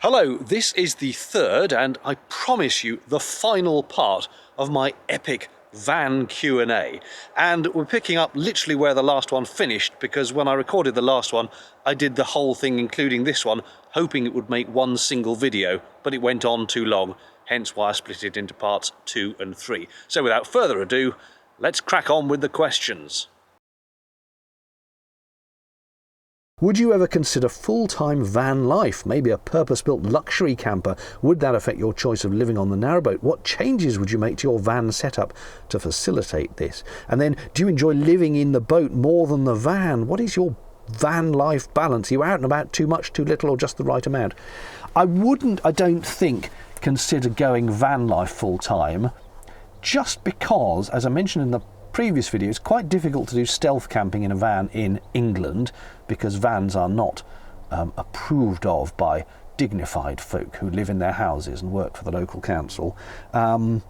Hello, this is the third and I promise you the final part of my epic van Q&A, and we're picking up literally where the last one finished, because when I recorded the last one I did the whole thing including this one hoping it would make one single video, but it went on too long, hence why I split it into parts 2 and 3. So without further ado, let's crack on with the questions. Would you ever consider full-time van life, maybe a purpose-built luxury camper? Would that affect your choice of living on the narrowboat? What changes would you make to your van setup to facilitate this? And then, do you enjoy living in the boat more than the van? What is your van life balance? Are you out and about too much, too little, or just the right amount? I don't think, consider going van life full-time, just because, as I mentioned in the previous video, it's quite difficult to do stealth camping in a van in England because vans are not approved of by dignified folk who live in their houses and work for the local council. And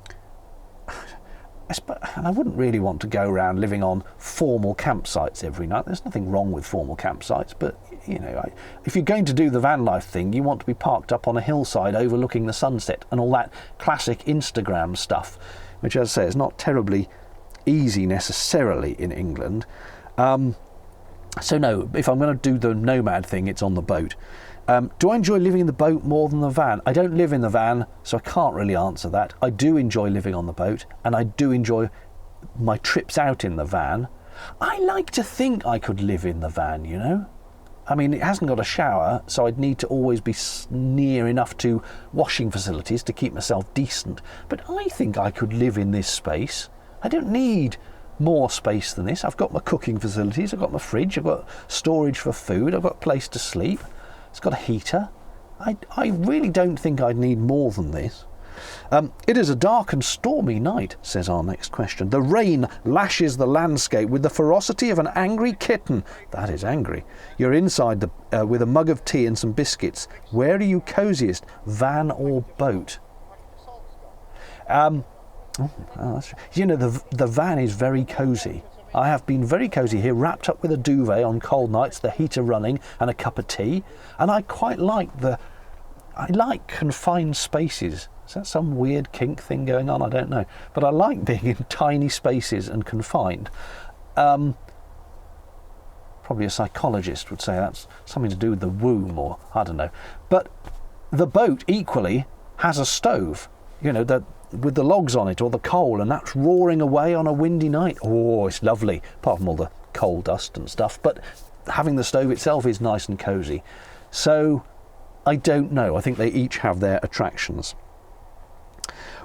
I wouldn't really want to go around living on formal campsites every night. There's nothing wrong with formal campsites, but you know, if you're going to do the van life thing, you want to be parked up on a hillside overlooking the sunset and all that classic Instagram stuff, which, as I say, is not terribly easy necessarily in England. So no, if I'm going to do the nomad thing, it's on the boat. Do I enjoy living in the boat more than the van? I don't live in the van, so I can't really answer that. I do enjoy living on the boat, and I do enjoy my trips out in the van. I like to think I could live in the van, you know. I mean, it hasn't got a shower, so I'd need to always be near enough to washing facilities to keep myself decent. But I think I could live in this space. I don't need more space than this. I've got my cooking facilities, I've got my fridge, I've got storage for food, I've got a place to sleep, it's got a heater. I really don't think I'd need more than this. It is a dark and stormy night, says our next question. The rain lashes the landscape with the ferocity of an angry kitten. That is angry. You're inside with a mug of tea and some biscuits. Where are you coziest, van or boat? You know, the van is very cosy. I have been very cosy here, wrapped up with a duvet on cold nights, the heater running and a cup of tea. And I quite like I like confined spaces. Is that some weird kink thing going on? I don't know. But I like being in tiny spaces and confined. Probably a psychologist would say that's something to do with the womb, or I don't know. But the boat equally has a stove, you know, with the logs on it or the coal, and that's roaring away on a windy night. Oh, it's lovely, apart from all the coal dust and stuff. But having the stove itself is nice and cosy. So I don't know. I think they each have their attractions.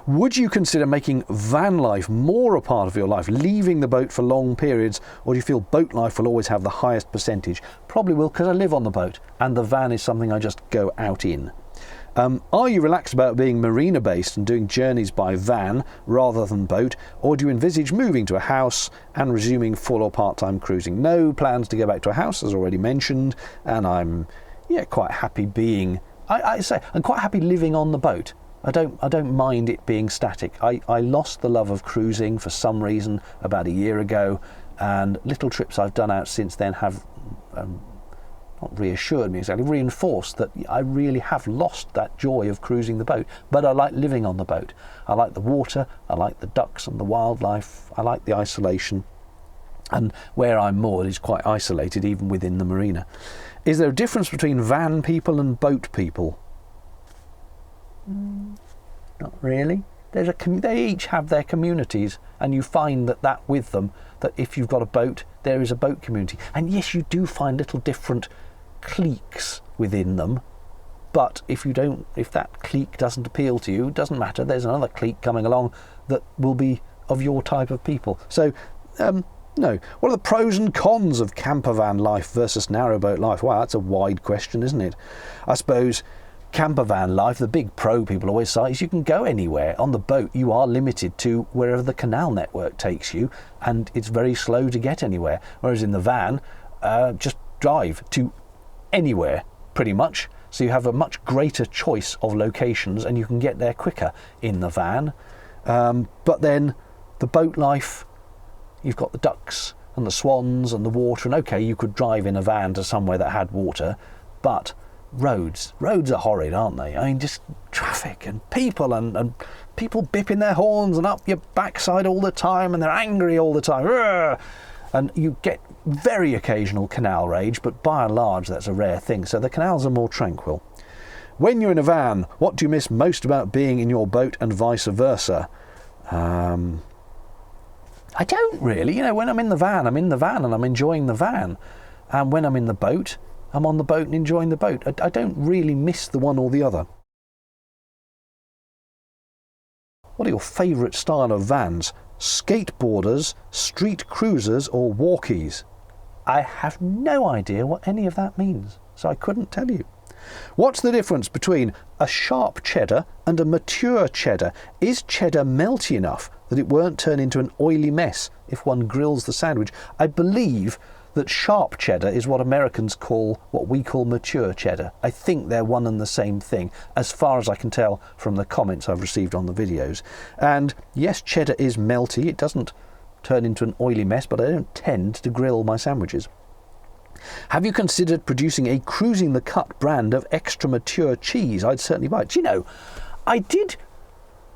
Would you consider making van life more a part of your life, leaving the boat for long periods, or do you feel boat life will always have the highest percentage? Probably will, because I live on the boat and the van is something I just go out in. Are you relaxed about being marina-based and doing journeys by van rather than boat, or do you envisage moving to a house and resuming full or part-time cruising? No plans to go back to a house, as already mentioned, and I'm quite happy being. I'm quite happy living on the boat. I don't mind it being static. I lost the love of cruising for some reason about a year ago, and little trips I've done out since then have not reassured me exactly, reinforced that I really have lost that joy of cruising the boat. But I like living on the boat. I like the water, I like the ducks and the wildlife, I like the isolation. And where I'm moored is quite isolated, even within the marina. Is there a difference between van people and boat people? Not really. They each have their communities, and you find that with them, that if you've got a boat, there is a boat community. And yes, you do find little different cliques within them, but if that clique doesn't appeal to you, it doesn't matter. There's another clique coming along that will be of your type of people. So no. What are the pros and cons of campervan life versus narrowboat life? Wow, that's a wide question, isn't it? I suppose campervan life, the big pro people always cite, is you can go anywhere. On the boat, you are limited to wherever the canal network takes you, and it's very slow to get anywhere. Whereas in the van, just drive to anywhere, pretty much. So you have a much greater choice of locations, and you can get there quicker in the van. But then the boat life, you've got the ducks and the swans and the water, and okay, you could drive in a van to somewhere that had water, but roads. Roads are horrid, aren't they? I mean, just traffic and people people bipping their horns and up your backside all the time, and they're angry all the time. Urgh! And you get very occasional canal rage, but by and large that's a rare thing. So the canals are more tranquil. When you're in a van, what do you miss most about being in your boat and vice versa? I don't really. You know, when I'm in the van and I'm enjoying the van. And when I'm in the boat, I'm on the boat and enjoying the boat. I don't really miss the one or the other. What are your favourite style of vans? Skateboarders, street cruisers or walkies? I have no idea what any of that means, so I couldn't tell you. What's the difference between a sharp cheddar and a mature cheddar? Is cheddar melty enough that it won't turn into an oily mess if one grills the sandwich? I believe that sharp cheddar is what Americans call what we call mature cheddar. I think they're one and the same thing, as far as I can tell from the comments I've received on the videos. And yes, cheddar is melty. It doesn't turn into an oily mess, but I don't tend to grill my sandwiches. Have you considered producing a Cruising the Cut brand of extra mature cheese? I'd certainly buy it. Do you know, I did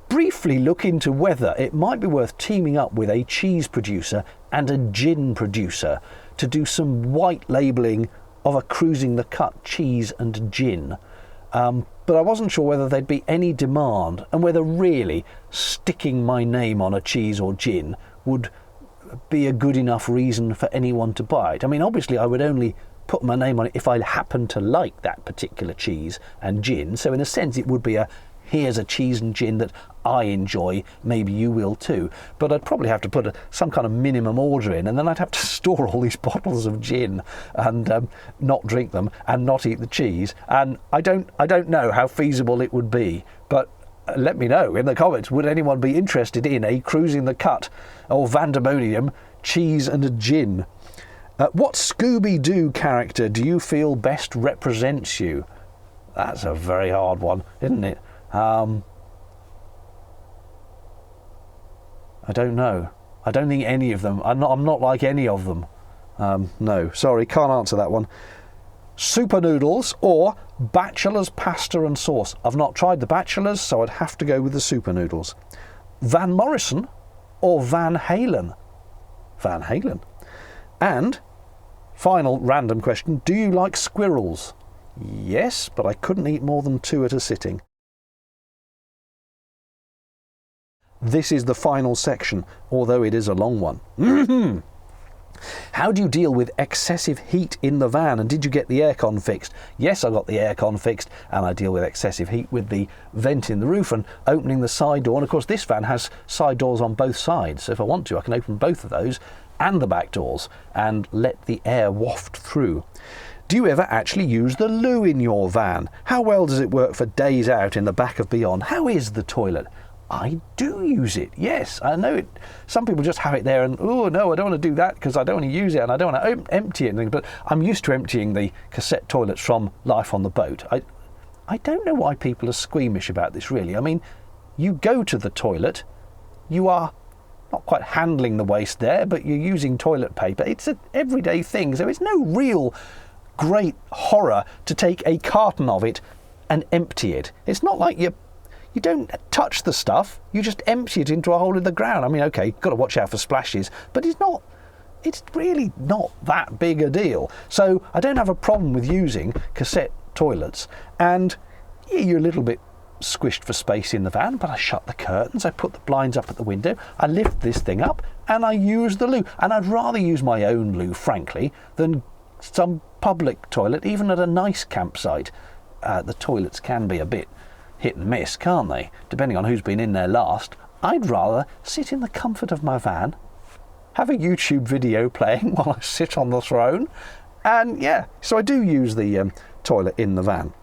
briefly look into whether it might be worth teaming up with a cheese producer and a gin producer to do some white labelling of a Cruising the Cut cheese and gin. But I wasn't sure whether there'd be any demand and whether really sticking my name on a cheese or gin would be a good enough reason for anyone to buy it. I mean, obviously I would only put my name on it if I happened to like that particular cheese and gin. So in a sense it would be a here's a cheese and gin that I enjoy, maybe you will too. But I'd probably have to put some kind of minimum order in, and then I'd have to store all these bottles of gin and not drink them and not eat the cheese. And I don't know how feasible it would be, but let me know in the comments, would anyone be interested in a Cruising the Cut or Vandemonium cheese and a gin? What Scooby Doo character do you feel best represents you? That's a very hard one, isn't it? I don't know. I don't think any of them. I'm not like any of them. No, sorry, can't answer that one. Super noodles or bachelor's pasta and sauce? I've not tried the bachelor's, so I'd have to go with the super noodles. Van Morrison or Van Halen? Van Halen. And final random question, do you like squirrels? Yes, but I couldn't eat more than 2 at a sitting. This is the final section, although it is a long one. How do you deal with excessive heat in the van, and did you get the aircon fixed? Yes, I got the aircon fixed, and I deal with excessive heat with the vent in the roof and opening the side door. And of course this van has side doors on both sides, so if I want to I can open both of those and the back doors and let the air waft through. Do you ever actually use the loo in your van? How well does it work for days out in the back of Beyond? How is the toilet? I do use it, yes. I know it. Some people just have it there and, oh no, I don't want to do that because I don't want to use it and I don't want to empty it. But I'm used to emptying the cassette toilets from Life on the Boat. I don't know why people are squeamish about this, really. I mean, you go to the toilet, you are not quite handling the waste there, but you're using toilet paper. It's an everyday thing, so it's no real great horror to take a carton of it and empty it. It's not like you don't touch the stuff, you just empty it into a hole in the ground. I mean, okay, you've got to watch out for splashes, but it's really not that big a deal. So I don't have a problem with using cassette toilets. And yeah, you're a little bit squished for space in the van, but I shut the curtains, I put the blinds up at the window, I lift this thing up and I use the loo. And I'd rather use my own loo, frankly, than some public toilet, even at a nice campsite. The toilets can be a bit hit and miss, can't they? Depending on who's been in there last. I'd rather sit in the comfort of my van, have a YouTube video playing while I sit on the throne, and yeah, so I do use the toilet in the van.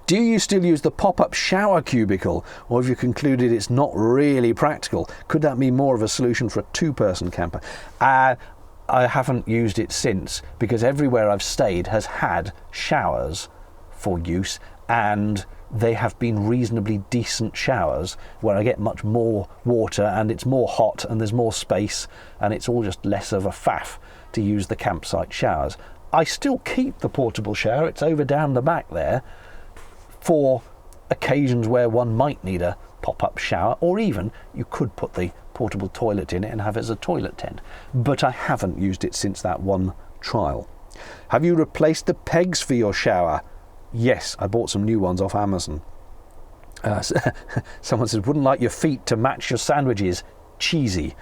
Do you still use the pop-up shower cubicle, or have you concluded it's not really practical? Could that be more of a solution for a 2-person camper? I haven't used it since, because everywhere I've stayed has had showers for use, and they have been reasonably decent showers where I get much more water and it's more hot and there's more space and it's all just less of a faff to use the campsite showers. I still keep the portable shower. It's over down the back there for occasions where one might need a pop-up shower, or even you could put the portable toilet in it and have it as a toilet tent. But I haven't used it since that one trial. Have you replaced the pegs for your shower? Yes, I bought some new ones off Amazon. Someone says, wouldn't like your feet to match your sandwiches. Cheesy.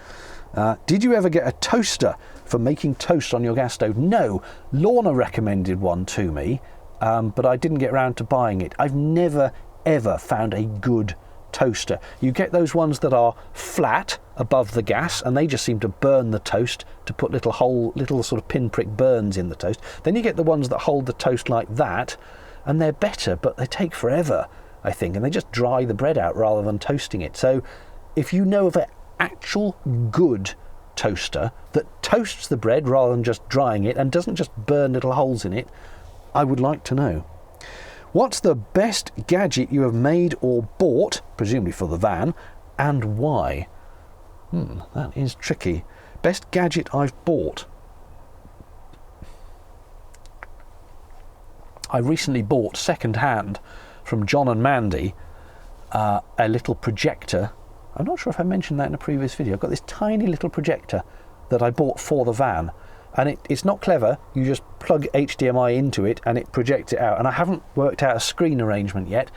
Did you ever get a toaster for making toast on your gas stove? No. Lorna recommended one to me, but I didn't get around to buying it. I've never, ever found a good toaster. You get those ones that are flat above the gas, and they just seem to burn the toast to put little sort of pinprick burns in the toast. Then you get the ones that hold the toast like that, and they're better, but they take forever, I think, and they just dry the bread out rather than toasting it. So if you know of an actual good toaster that toasts the bread rather than just drying it and doesn't just burn little holes in it, I would like to know. What's the best gadget you have made or bought, presumably for the van, and why? That is tricky. Best gadget I've bought. I recently bought second-hand from John and Mandy a little projector. I'm not sure if I mentioned that in a previous video. I've got this tiny little projector that I bought for the van. And it's not clever. You just plug HDMI into it and it projects it out. And I haven't worked out a screen arrangement yet,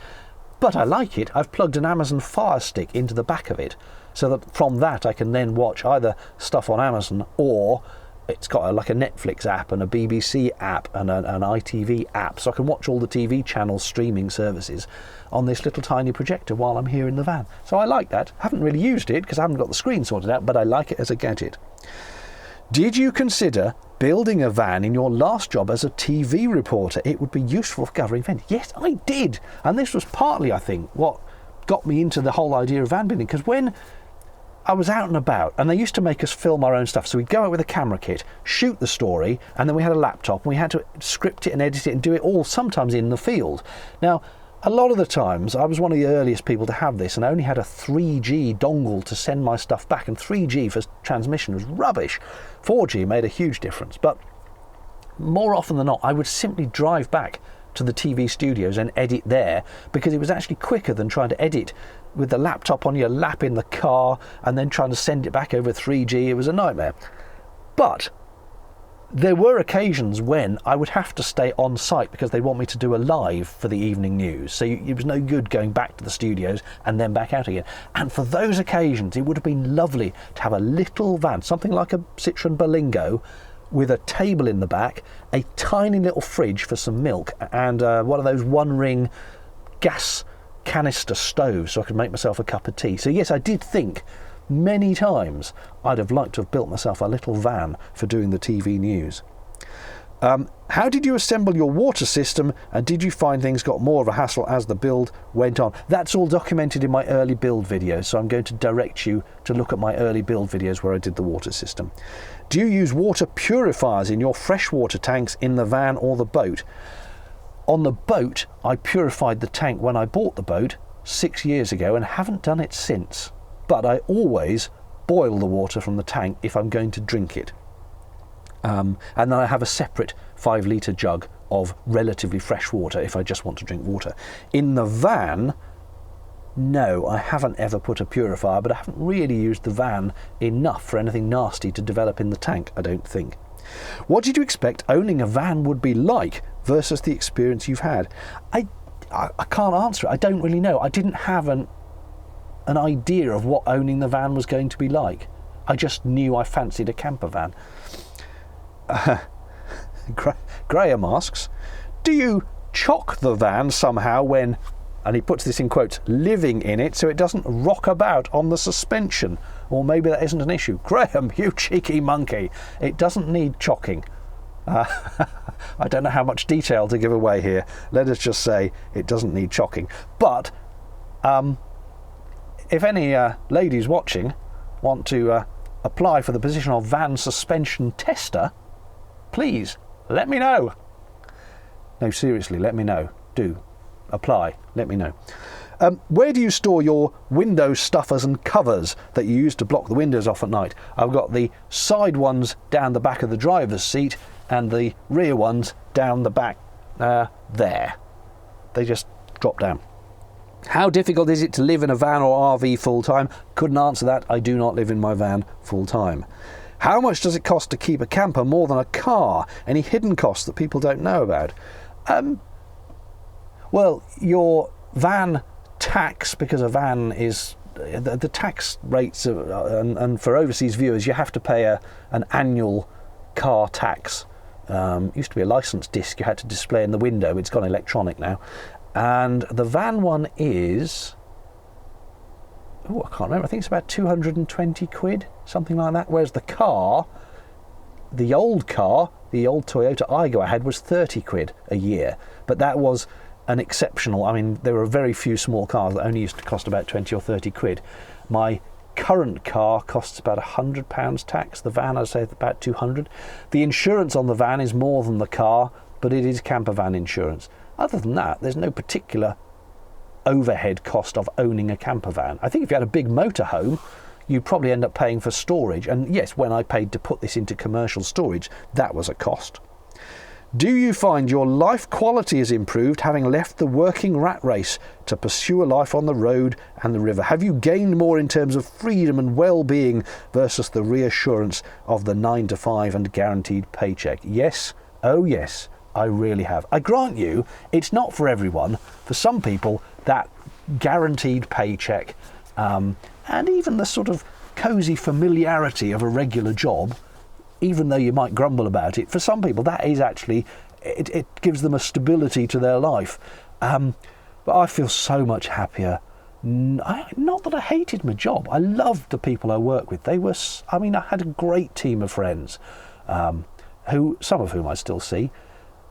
but I like it. I've plugged an Amazon Fire Stick into the back of it so that from that I can then watch either stuff on Amazon, or it's got like a Netflix app and a BBC app and an ITV app, so I can watch all the TV channels, streaming services on this little tiny projector while I'm here in the van. So I like that. Haven't really used it because I haven't got the screen sorted out, but I like it as a gadget. Did you consider building a van in your last job as a TV reporter? It would be useful for covering events. Yes, I did. And this was partly, I think, what got me into the whole idea of van building. Because when I was out and about, and they used to make us film our own stuff. So we'd go out with a camera kit, shoot the story, and then we had a laptop, and we had to script it and edit it and do it all sometimes in the field. Now, a lot of the times, I was one of the earliest people to have this, and I only had a 3G dongle to send my stuff back, and 3G for transmission was rubbish. 4G made a huge difference, but more often than not, I would simply drive back to the TV studios and edit there, because it was actually quicker than trying to edit with the laptop on your lap in the car and then trying to send it back over 3G. It was a nightmare. But there were occasions when I would have to stay on site because they want me to do a live for the evening news. So it was no good going back to the studios and then back out again. And for those occasions, it would have been lovely to have a little van, something like a Citroen Berlingo, with a table in the back, a tiny little fridge for some milk, and one of those one-ring gas canister stoves so I could make myself a cup of tea. So yes, I did think many times I'd have liked to have built myself a little van for doing the TV news. How did you assemble your water system, and did you find things got more of a hassle as the build went on? That's all documented in my early build videos, so I'm going to direct you to look at my early build videos where I did the water system. Do you use water purifiers in your freshwater tanks in the van or the boat? On the boat, I purified the tank when I bought the boat 6 years ago and haven't done it since. But I always boil the water from the tank if I'm going to drink it. And then I have a separate 5-litre jug of relatively fresh water if I just want to drink water. In the van, no, I haven't ever put a purifier, but I haven't really used the van enough for anything nasty to develop in the tank, I don't think. What did you expect owning a van would be like versus the experience you've had? I can't answer it. I don't really know. I didn't have an idea of what owning the van was going to be like. I just knew I fancied a camper van. Graham asks, do you chock the van somehow when, and he puts this in quotes, living in it so it doesn't rock about on the suspension? Or maybe that isn't an issue. Graham, you cheeky monkey. It doesn't need chocking. I don't know how much detail to give away here. Let us just say it doesn't need chocking. But if any ladies watching want to apply for the position of van suspension tester, please let me know. No, seriously, let me know. Do apply. Let me know. Where do you store your window stuffers and covers that you use to block the windows off at night? I've got the side ones down the back of the driver's seat, and the rear ones down the back there. They just drop down. How difficult is it to live in a van or RV full-time? Couldn't answer that. I do not live in my van full-time. How much does it cost to keep a camper more than a car? Any hidden costs that people don't know about? Well, your van tax, because a van is... The tax rates, and for overseas viewers, you have to pay an annual car tax. Used to be a licence disc you had to display in the window. It's gone electronic now. And the van one is... Oh, I can't remember. I think it's about 220 quid, something like that. Whereas the car, the old Toyota Aygo I had was 30 quid a year. But that was an exceptional... I mean, there were very few small cars that only used to cost about 20 or 30 quid. My current car costs about £100 tax. The van, I'd say, about 200. The insurance on the van is more than the car, but it is camper van insurance. Other than that, there's no particular overhead cost of owning a camper van. I think if you had a big motorhome, you'd probably end up paying for storage. And yes, when I paid to put this into commercial storage, that was a cost. Do you find your life quality has improved having left the working rat race to pursue a life on the road and the river? Have you gained more in terms of freedom and well-being versus the reassurance of the 9 to 5 and guaranteed paycheck? Yes, oh yes, I really have. I grant you, it's not for everyone. For some people, that guaranteed paycheck and even the sort of cosy familiarity of a regular job, even though you might grumble about it, for some people that is actually, it gives them a stability to their life. But I feel so much happier. Not that I hated my job. I loved the people I work with. I had a great team of friends, some of whom I still see.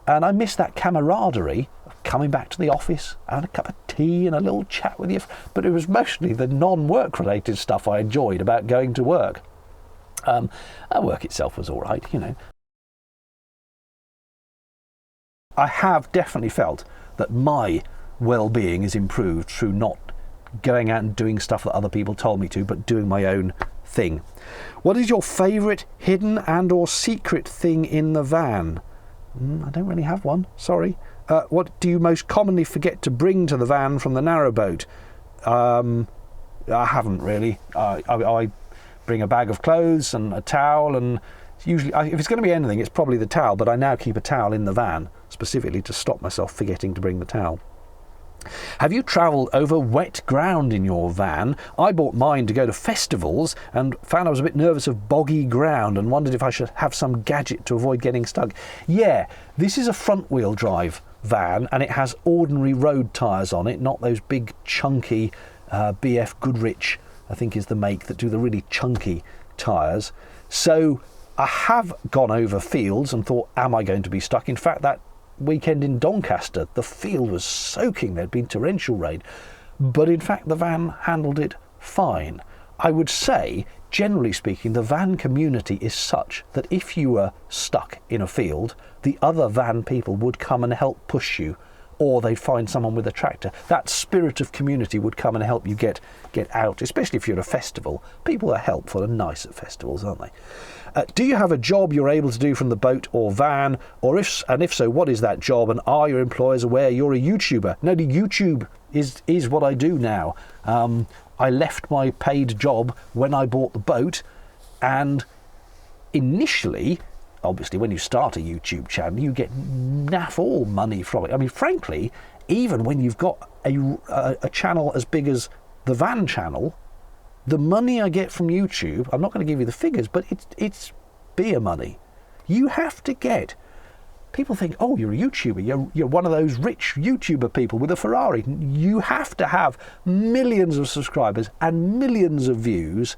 And I miss that camaraderie of coming back to the office, having a cup of tea and a little chat with you. But it was mostly the non-work related stuff I enjoyed about going to work. Work itself was all right, you know. I have definitely felt that my well-being is improved through not going out and doing stuff that other people told me to, but doing my own thing. What is your favourite hidden and or secret thing in the van? I don't really have one, sorry. What do you most commonly forget to bring to the van from the narrowboat? I haven't really. I bring a bag of clothes and a towel, and usually, if it's going to be anything, it's probably the towel, but I now keep a towel in the van, specifically to stop myself forgetting to bring the towel. Have you travelled over wet ground in your van? I bought mine to go to festivals and found I was a bit nervous of boggy ground and wondered if I should have some gadget to avoid getting stuck. Yeah, this is a front-wheel drive van and it has ordinary road tyres on it, not those big chunky BF Goodrich, I think is the make, that do the really chunky tyres. So I have gone over fields and thought, am I going to be stuck? In fact, that weekend in Doncaster, the field was soaking. There'd been torrential rain, but in fact the van handled it fine. I would say, generally speaking, the van community is such that if you were stuck in a field, the other van people would come and help push you, or they'd find someone with a tractor. That spirit of community would come and help you get out, especially if you're at a festival. People are helpful and nice at festivals, aren't they? Do you have a job you're able to do from the boat or van? Or if so, what is that job? And are your employers aware you're a YouTuber? No, the YouTube is what I do now. I left my paid job when I bought the boat, and initially, obviously, when you start a YouTube channel, you get naff all money from it. I mean, frankly, even when you've got a channel as big as the van channel, the money I get from YouTube, I'm not going to give you the figures, but it's beer money. You have to get... People think, oh, you're a YouTuber, you're one of those rich YouTuber people with a Ferrari. You have to have millions of subscribers and millions of views,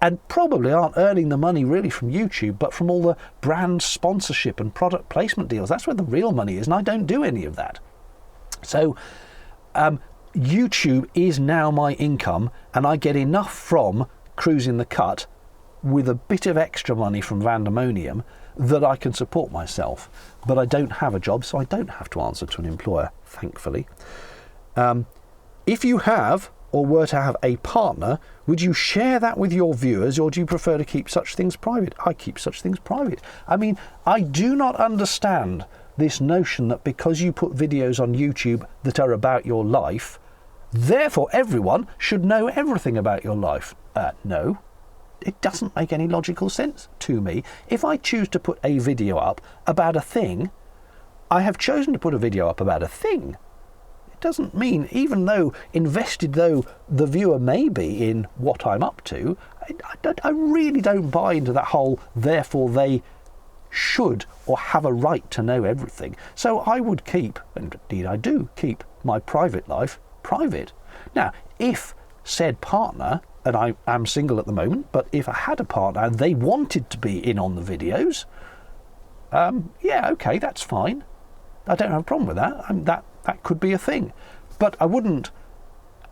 and probably aren't earning the money really from YouTube, but from all the brand sponsorship and product placement deals. That's where the real money is, and I don't do any of that. So YouTube is now my income, and I get enough from Cruising the Cut with a bit of extra money from Vandemonium that I can support myself. But I don't have a job, so I don't have to answer to an employer, thankfully. If you have or were to have a partner, would you share that with your viewers, or do you prefer to keep such things private? I keep such things private. I mean, I do not understand this notion that because you put videos on YouTube that are about your life, therefore everyone should know everything about your life. No, it doesn't make any logical sense to me. If I choose to put a video up about a thing, I have chosen to put a video up about a thing. It doesn't mean, even though invested though the viewer may be in what I'm up to, I really don't buy into that whole therefore they should or have a right to know everything. So I would keep, and indeed I do keep, my private life private. Now, if said partner, and I am single at the moment, but if I had a partner and they wanted to be in on the videos, yeah, okay, that's fine. I don't have a problem with that. That could be a thing. But I wouldn't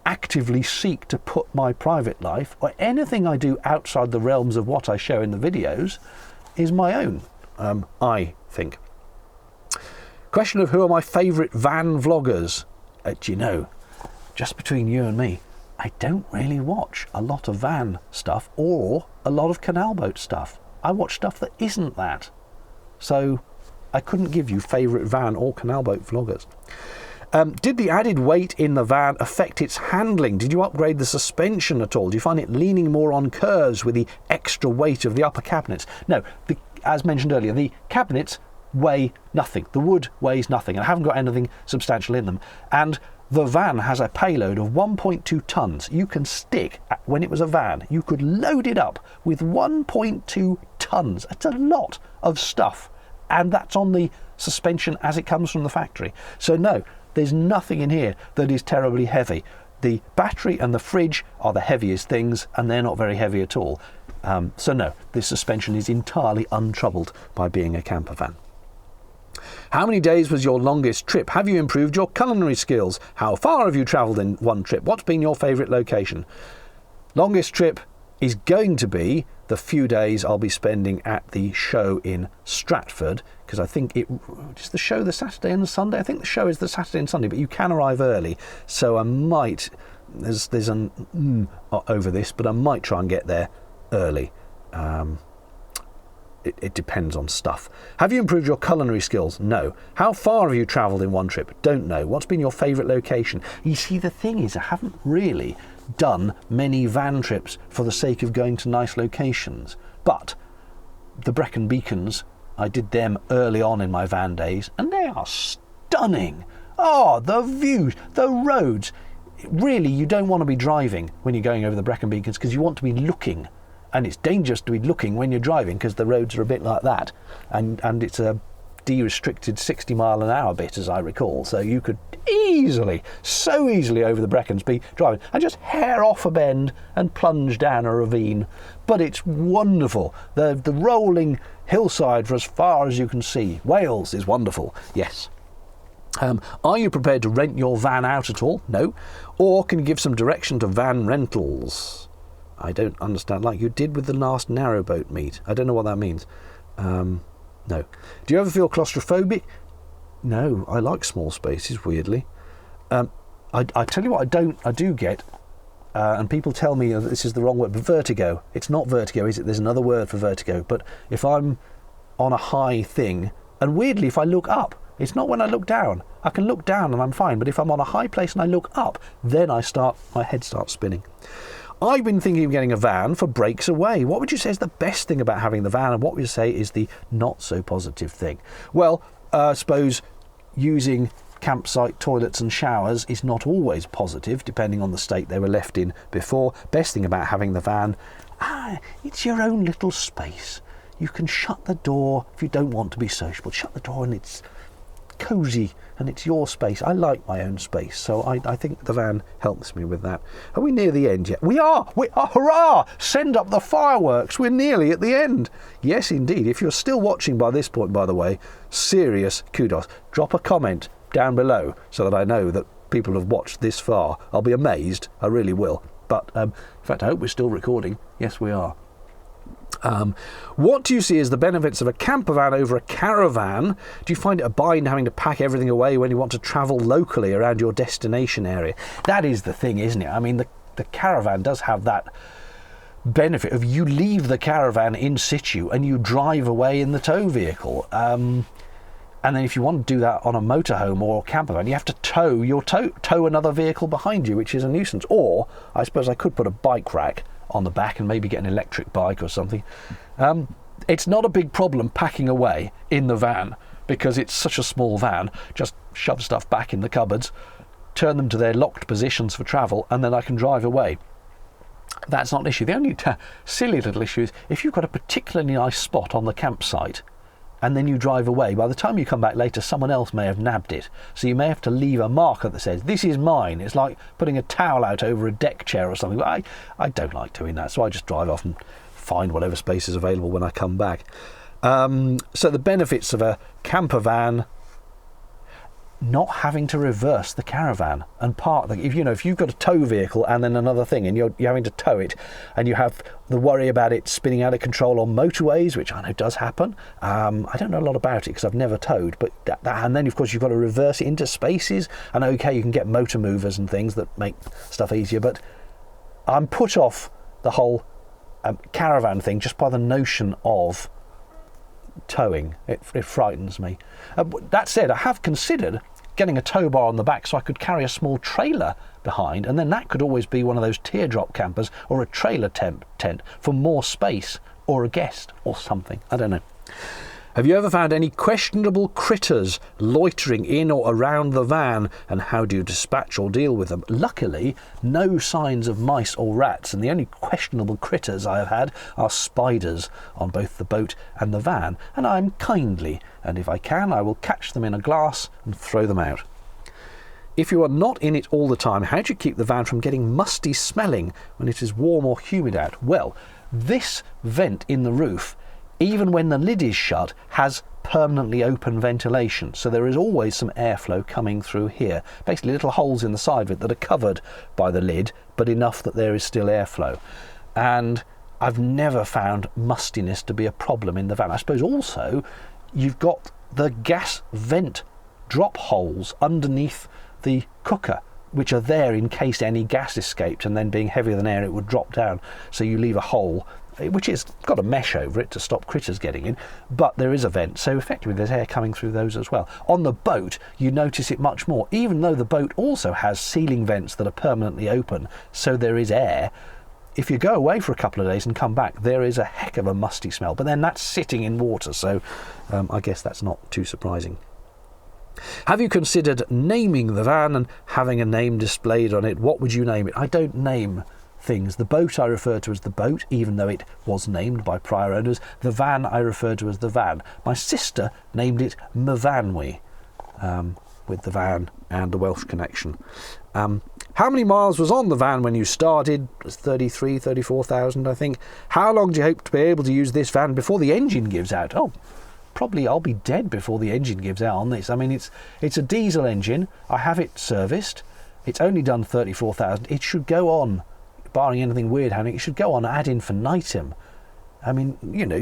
actively seek to put my private life or anything I do outside the realms of what I show in the videos is my own, I think. Question of who are my favourite van vloggers? Do you know, just between you and me, I don't really watch a lot of van stuff or a lot of canal boat stuff. I watch stuff that isn't that. So I couldn't give you favourite van or canal boat vloggers. Did the added weight in the van affect its handling? Did you upgrade the suspension at all? Do you find it leaning more on curves with the extra weight of the upper cabinets? No, as mentioned earlier, the cabinets weigh nothing. The wood weighs nothing, and I haven't got anything substantial in them. And the van has a payload of 1.2 tonnes. You can stick, when it was a van, you could load it up with 1.2 tonnes. It's a lot of stuff. And that's on the suspension as it comes from the factory. So no, there's nothing in here that is terribly heavy. The battery and the fridge are the heaviest things, and they're not very heavy at all. So no, this suspension is entirely untroubled by being a camper van. How many days was your longest trip? Have you improved your culinary skills? How far have you travelled in one trip? What's been your favourite location? Longest trip is going to be the few days I'll be spending at the show in Stratford, because I think is the show the Saturday and the Sunday? I think the show is the Saturday and Sunday, but you can arrive early, so I might, there's an over this, but I might try and get there early. It depends on stuff. Have you improved your culinary skills? No. How far have you travelled in one trip? Don't know. What's been your favourite location? You see, the thing is, I haven't really done many van trips for the sake of going to nice locations. But the Brecon Beacons, I did them early on in my van days, and they are stunning. Oh, the views, the roads. Really, you don't want to be driving when you're going over the Brecon Beacons, because you want to be looking. And it's dangerous to be looking when you're driving, because the roads are a bit like that, and it's a de-restricted 60-mile-an-hour bit, as I recall. So you could so easily over the Brecons be driving and just hair off a bend and plunge down a ravine. But it's wonderful. The rolling hillside for as far as you can see. Wales is wonderful. Yes. Are you prepared to rent your van out at all? No. Or can you give some direction to van rentals? I don't understand, like you did with the last narrowboat meet. I don't know what that means. No. Do you ever feel claustrophobic? No, I like small spaces, weirdly. I tell you what I do get, and people tell me this is the wrong word, but vertigo. It's not vertigo, is it? There's another word for vertigo. But if I'm on a high thing, and weirdly if I look up, it's not when I look down. I can look down and I'm fine, but if I'm on a high place and I look up, then my head starts spinning. I've been thinking of getting a van for breaks away. What would you say is the best thing about having the van, and what would you say is the not so positive thing? Well, I suppose using campsite toilets and showers is not always positive, depending on the state they were left in before. Best thing about having the van, it's your own little space. You can shut the door if you don't want to be sociable. Shut the door and it's cosy and it's your space. I like my own space, so I think the van helps me with that. Are we near the end yet? We are! Hurrah! Send up the fireworks! We're nearly at the end. Yes, indeed. If you're still watching by this point, by the way, serious kudos. Drop a comment down below so that I know that people have watched this far. I'll be amazed. I really will. But in fact, I hope we're still recording. Yes, we are. What do you see as the benefits of a campervan over a caravan? Do you find it a bind having to pack everything away when you want to travel locally around your destination area? That is the thing, isn't it? I mean, the caravan does have that benefit of you leave the caravan in situ and you drive away in the tow vehicle. And then if you want to do that on a motorhome or campervan, you have to tow another vehicle behind you, which is a nuisance. Or I suppose I could put a bike rack on the back and maybe get an electric bike or something. It's not a big problem packing away in the van because it's such a small van. Just shove stuff back in the cupboards, turn them to their locked positions for travel, and then I can drive away. That's not an issue. The only silly little issue is if you've got a particularly nice spot on the campsite and then you drive away, by the time you come back later, someone else may have nabbed it. So you may have to leave a marker that says, this is mine. It's like putting a towel out over a deck chair or something. But I don't like doing that, so I just drive off and find whatever space is available when I come back. So the benefits of a camper van: not having to reverse the caravan and park. If you've got a tow vehicle and then another thing, and you're having to tow it, and you have the worry about it spinning out of control on motorways, which I know does happen. I don't know a lot about it because I've never towed, but and then of course you've got to reverse it into spaces. And okay, you can get motor movers and things that make stuff easier, but I'm put off the whole caravan thing just by the notion of towing. It frightens me. That said, I have considered getting a tow bar on the back so I could carry a small trailer behind, and then that could always be one of those teardrop campers or a trailer tent for more space, or a guest or something. I don't know. Have you ever found any questionable critters loitering in or around the van, and how do you dispatch or deal with them? Luckily, no signs of mice or rats, and the only questionable critters I have had are spiders on both the boat and the van, and I'm kindly, and if I can, I will catch them in a glass and throw them out. If you are not in it all the time, how do you keep the van from getting musty smelling when it is warm or humid out? Well, this vent in the roof, even when the lid is shut, has permanently open ventilation, so there is always some airflow coming through here. Basically little holes in the side of it that are covered by the lid, but enough that there is still airflow. And I've never found mustiness to be a problem in the van. I suppose also you've got the gas vent drop holes underneath the cooker, which are there in case any gas escaped, and then being heavier than air it would drop down, so you leave a hole which has got a mesh over it to stop critters getting in, but there is a vent, so effectively there's air coming through those as well. On the boat you notice it much more, even though the boat also has ceiling vents that are permanently open, so there is air. If you go away for a couple of days and come back, there is a heck of a musty smell, but then that's sitting in water, so I guess that's not too surprising. Have you considered naming the van and having a name displayed on it? What would you name it? I don't name things. The boat I refer to as the boat, even though it was named by prior owners. The van I refer to as the van. My sister named it Mvanwi, with the van and the Welsh connection. How many miles was on the van when you started? It was 34,000, I think. How long do you hope to be able to use this van before the engine gives out? Oh, probably I'll be dead before the engine gives out on this. I mean, it's a diesel engine. I have it serviced. It's only done 34,000. It should go on, barring anything weird happening, it should go on ad infinitum. I mean,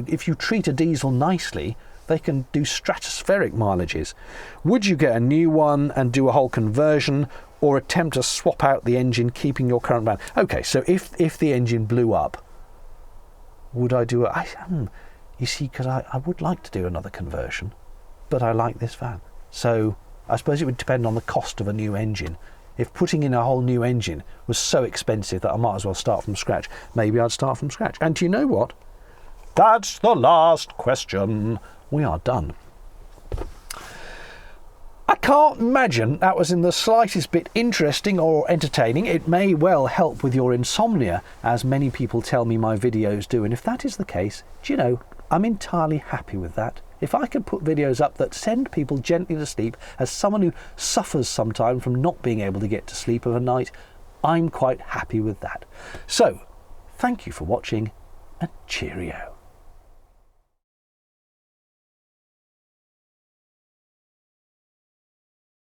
if you treat a diesel nicely, they can do stratospheric mileages. Would you get a new one and do a whole conversion, or attempt to swap out the engine, keeping your current van? Okay, so if the engine blew up, would I do it? You see, because I would like to do another conversion, but I like this van. So I suppose it would depend on the cost of a new engine. If putting in a whole new engine was so expensive that I might as well start from scratch, maybe I'd start from scratch. And do you know what? That's the last question. We are done. I can't imagine that was in the slightest bit interesting or entertaining. It may well help with your insomnia, as many people tell me my videos do. And if that is the case, do you know, I'm entirely happy with that. If I can put videos up that send people gently to sleep, as someone who suffers sometimes from not being able to get to sleep of a night, I'm quite happy with that. So, thank you for watching, and cheerio.